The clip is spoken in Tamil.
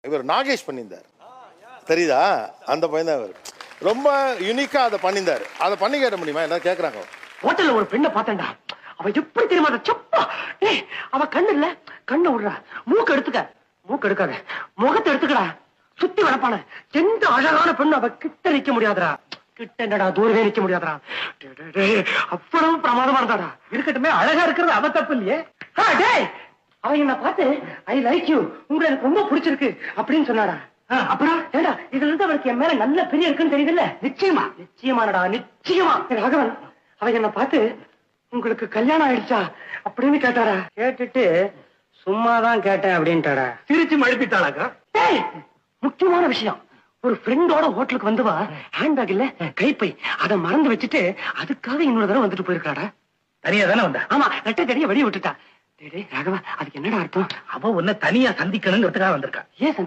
இவர் நாகேஷ் பண்ணியிருந்தார் தெரியுதா? அந்த பையன் தான் இவர். ரொம்ப யூனிக்கா அதை பண்ணியிருந்தார். அதை பண்ணி கேட்ட முடியுமா? என்ன கேட்கறாங்க. ஹோட்டல்ல ஒரு பெண்ணை பார்த்தேன்டா. அவ எப்படி தெரியுமா? சப்பா அவ கண்ணு இல்ல, கண்ணை விடுறா. மூக்கு எடுத்துக்க, மூக்கு எடுக்காத, முகத்தை எடுத்துக்கடா. சுத்தி வளப்பான எந்த அழகான பெண்ணு அவ கிட்ட நிக்க முடியாதுடா. கிட்ட என்னடா, தூரவே நிக்க முடியாதுடா. அவ்வளவு பிரமாதமா இருந்தாடா. இருக்கட்டுமே, அழகா இருக்கிறது அவ தப்பு இல்லையே. அவ என்ன பார்த்து ஐ லைக் யூ, உங்களை எனக்கு ரொம்ப பிடிச்சிருக்கு அப்படின்னு சொன்னாடா. அப்புறம் ஏடா, இதுல இருந்து அவளுக்கு என் மேல நல்ல பெரிய இருக்குன்னு தெரியுதுல்ல? நிச்சயமா, நிச்சயமானடா, நிச்சயமா. ராகவன் அவ என்ன பார்த்து உங்களுக்கு கல்யாணம் ஆயிடுச்சா அப்படின்னு கேட்டாரா. கேட்டுட்டு சும்மாதான் கேட்டேன் அப்படின்ட்டாடா. சிரிச்சு மழுப்பிட்டாளாக்கா. முக்கியமான விஷயம், ஒரு ஃப்ரெண்டோட ஹோட்டலுக்கு வந்தவா ஹேண்ட்பேக் இல்ல கைப்பை, அதை மறந்து வச்சுட்டு அதுக்காக இன்னொரு தடவை வந்துட்டு போயிருக்காடா. தனியா தானே வந்தா? ஆமா, ரெட்டை தனியா வெளியே விட்டுட்டா. ராகவா, அதுக்கு என்னடா அர்த்தம்? அவ உன்னை தனியா சந்திக்கணுங்கிறதுக்காக வந்திருக்கா. ஏன்